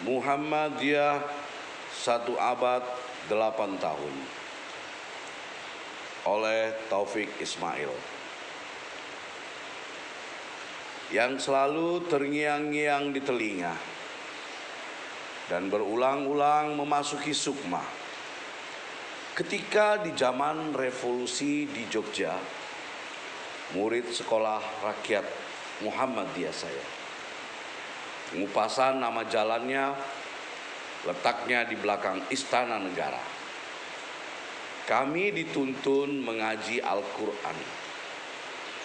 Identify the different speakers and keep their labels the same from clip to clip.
Speaker 1: Muhammadiyah 1 abad 8 tahun oleh Taufik Ismail, yang selalu terngiang-ngiang di telinga dan berulang-ulang memasuki sukma ketika di zaman revolusi di Jogja, murid sekolah rakyat Muhammadiyah saya. Pengupasan nama jalannya letaknya di belakang Istana Negara. Kami dituntun mengaji Al-Quran,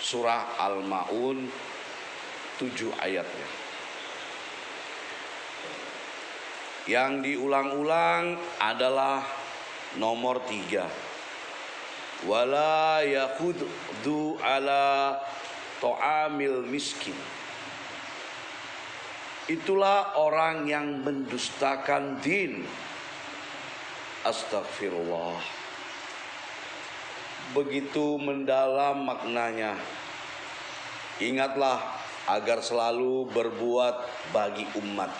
Speaker 1: surah Al-Ma'un 7 ayatnya. Yang diulang-ulang adalah nomor 3. Wala yakhuddu ala ta'amil miskin. Itulah orang yang mendustakan din. Astagfirullah. Begitu mendalam maknanya. Ingatlah agar selalu berbuat bagi umat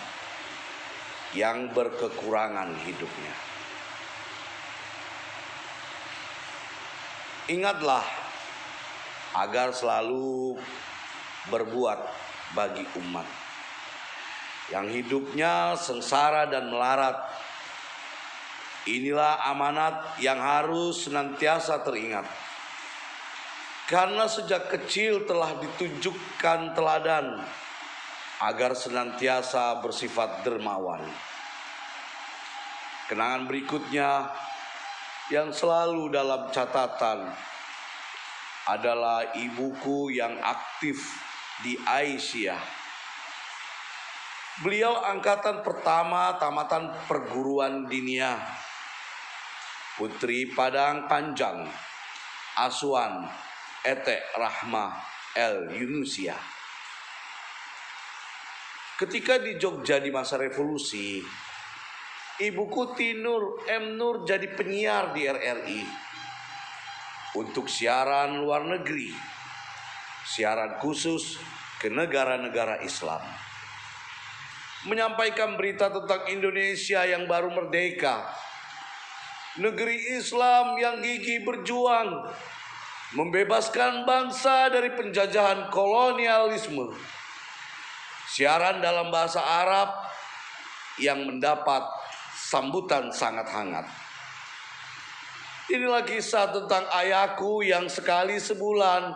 Speaker 1: yang berkekurangan hidupnya. Ingatlah agar selalu berbuat bagi umat yang hidupnya sengsara dan melarat. Inilah amanat yang harus senantiasa teringat, karena sejak kecil telah ditunjukkan teladan agar senantiasa bersifat dermawan. Kenangan berikutnya yang selalu dalam catatan adalah ibuku yang aktif di Aisyah. Beliau angkatan pertama tamatan perguruan diniyah, Putri Padang Panjang, Aswan Ete Rahmah El Yunusia. Ketika di Jogja di masa revolusi, ibuku Tinur M. Nur jadi penyiar di RRI untuk siaran luar negeri, siaran khusus ke negara-negara Islam, menyampaikan berita tentang Indonesia yang baru merdeka, negeri Islam yang gigih berjuang membebaskan bangsa dari penjajahan kolonialisme. Siaran dalam bahasa Arab yang mendapat sambutan sangat hangat. Inilah kisah tentang ayahku yang sekali sebulan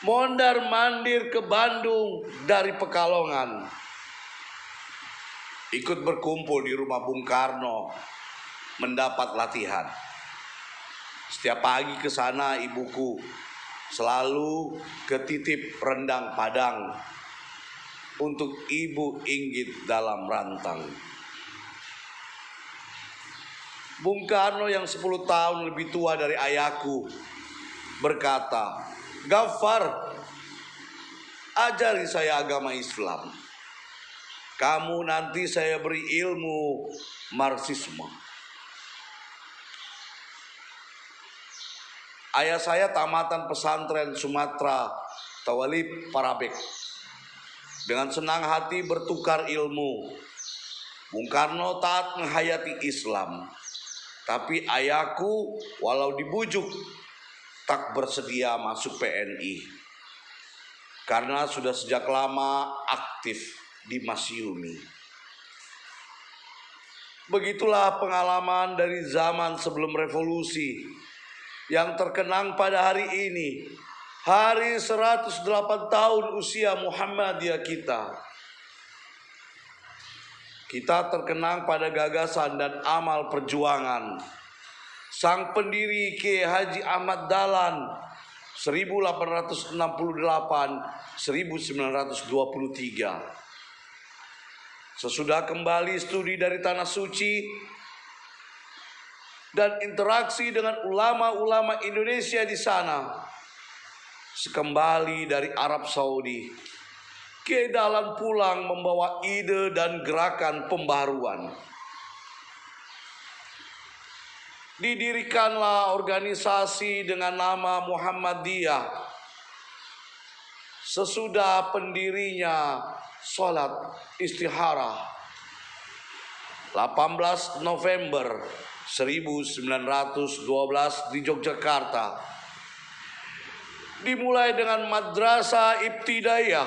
Speaker 1: mondar-mandir ke Bandung dari Pekalongan, ikut berkumpul di rumah Bung Karno mendapat latihan. Setiap pagi ke sana ibuku selalu ketitip rendang Padang untuk ibu inggit dalam rantang. Bung Karno yang 10 tahun lebih tua dari ayahku berkata, "Ghaffar, ajari saya agama Islam. Kamu nanti saya beri ilmu Marxisme." Ayah saya tamatan pesantren Sumatera Tawalib Parabek. Dengan senang hati bertukar ilmu. Bung Karno taat menghayati Islam, tapi ayahku walau dibujuk tak bersedia masuk PNI karena sudah sejak lama aktif di Masyumi. Begitulah pengalaman dari zaman sebelum revolusi yang terkenang pada hari ini, hari 108 tahun usia Muhammadiyah kita. Kita terkenang pada gagasan dan amal perjuangan sang pendiri Kiai Haji Ahmad Dahlan 1868-1923. Sesudah kembali studi dari Tanah Suci dan interaksi dengan ulama-ulama Indonesia di sana, sekembali dari Arab Saudi, Kiai Dahlan pulang membawa ide dan gerakan pembaruan. Didirikanlah organisasi dengan nama Muhammadiyah. Sesudah pendirinya sholat istikharah 18 November 1912 di Yogyakarta. Dimulai dengan Madrasah Ibtidaiyah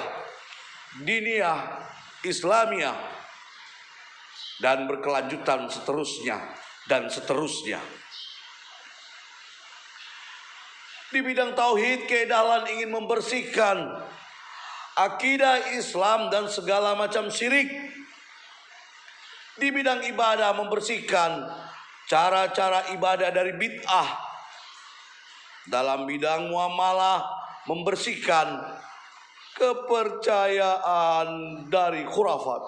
Speaker 1: Diniyah Islamiyah dan berkelanjutan seterusnya dan seterusnya. Di bidang tauhid, Kiai Dahlan ingin membersihkan akidah Islam dan segala macam syirik. Di bidang ibadah, membersihkan cara-cara ibadah dari bid'ah. Dalam bidang muamalah, membersihkan kepercayaan dari khurafat.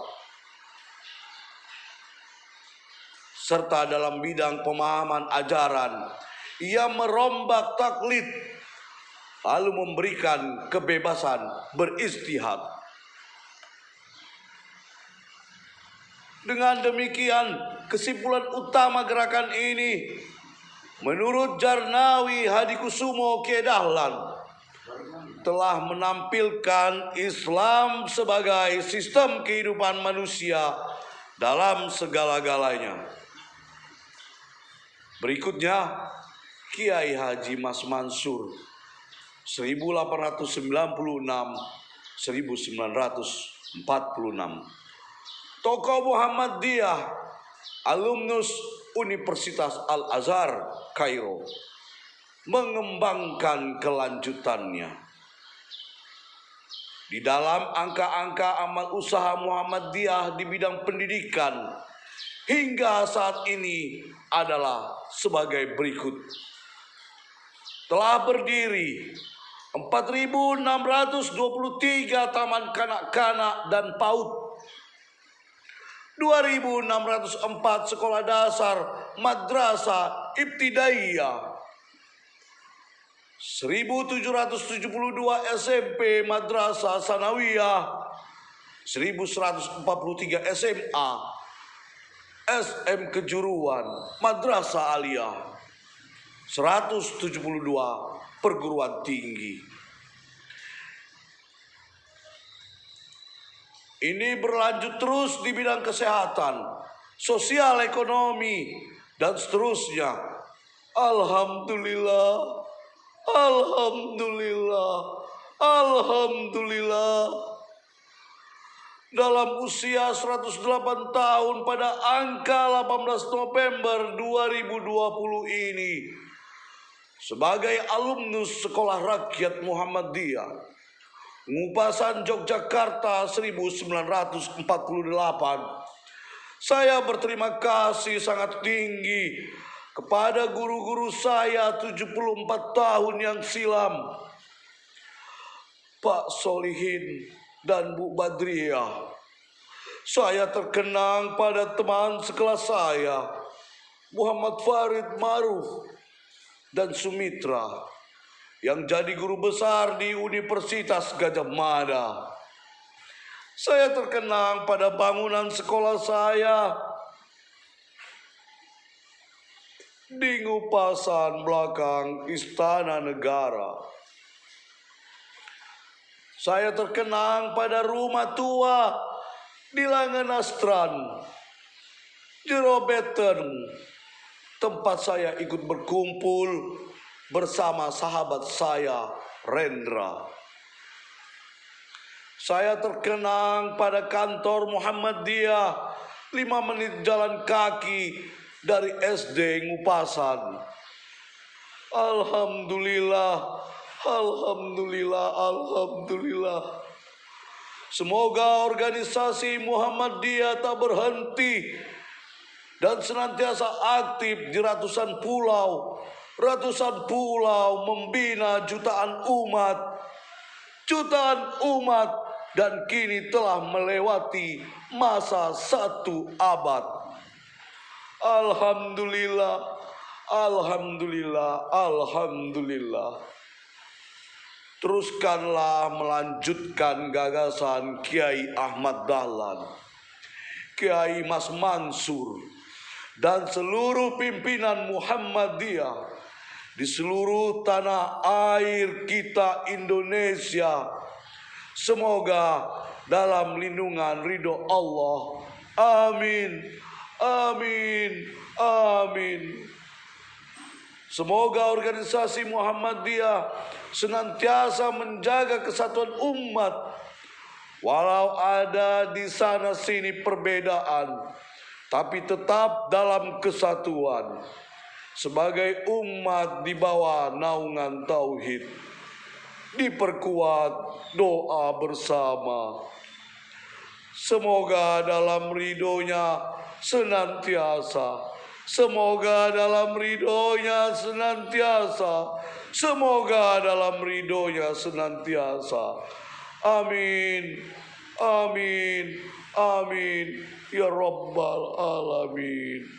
Speaker 1: Serta dalam bidang pemahaman ajaran, ia merombak taklid lalu memberikan kebebasan beristihad. Dengan demikian, kesimpulan utama gerakan ini menurut Jarnawi Hadikusumo Kiai Dahlan telah menampilkan Islam sebagai sistem kehidupan manusia dalam segala-galanya. Berikutnya, Kiai Haji Mas Mansur 1896-1946, tokoh Muhammadiyah, alumnus Universitas Al-Azhar, Kairo, mengembangkan kelanjutannya. Di dalam angka-angka amal usaha Muhammadiyah di bidang pendidikan hingga saat ini adalah sebagai berikut. Telah berdiri 4.623 taman kanak-kanak dan PAUD, 2.604 sekolah dasar madrasah ibtidaiyah, 1.772 SMP madrasah sanawiyah, 1.143 SMA, SM kejuruan, madrasah aliyah, 172 perguruan tinggi. Ini berlanjut terus di bidang kesehatan, sosial ekonomi, dan seterusnya. Alhamdulillah, alhamdulillah, alhamdulillah. Dalam usia 108 tahun pada angka 18 November 2020 ini, sebagai alumnus Sekolah Rakyat Muhammadiyah Ngupasan Yogyakarta 1948, saya berterima kasih sangat tinggi kepada guru-guru saya 74 tahun yang silam, Pak Solihin dan Bu Badriah. Saya terkenang pada teman sekelas saya, Muhammad Farid Maruf dan Sumitra, yang jadi guru besar di Universitas Gadjah Mada. Saya terkenang pada bangunan sekolah saya di Ngupasan belakang Istana Negara. Saya terkenang pada rumah tua di Langenastran, Jerobeten, tempat saya ikut berkumpul bersama sahabat saya, Rendra. Saya terkenang pada kantor Muhammadiyah 5 menit jalan kaki dari SD Ngupasan. Alhamdulillah, alhamdulillah, alhamdulillah. Semoga organisasi Muhammadiyah tak berhenti dan senantiasa aktif di ratusan pulau membina jutaan umat, dan kini telah melewati masa 1 abad. Alhamdulillah, alhamdulillah, alhamdulillah. Teruskanlah melanjutkan gagasan Kiai Ahmad Dahlan, Kiai Mas Mansur, dan seluruh pimpinan Muhammadiyah di seluruh tanah air kita Indonesia. Semoga dalam lindungan ridho Allah. Amin. Amin. Amin. Semoga organisasi Muhammadiyah senantiasa menjaga kesatuan umat. Walau ada di sana sini perbedaan, tapi tetap dalam kesatuan. Sebagai umat di bawah naungan tauhid, diperkuat doa bersama. Semoga dalam ridhonya senantiasa. Semoga dalam ridhonya senantiasa. Semoga dalam ridhonya senantiasa. Amin. Amin. Amin. Ya Rabbal Alamin.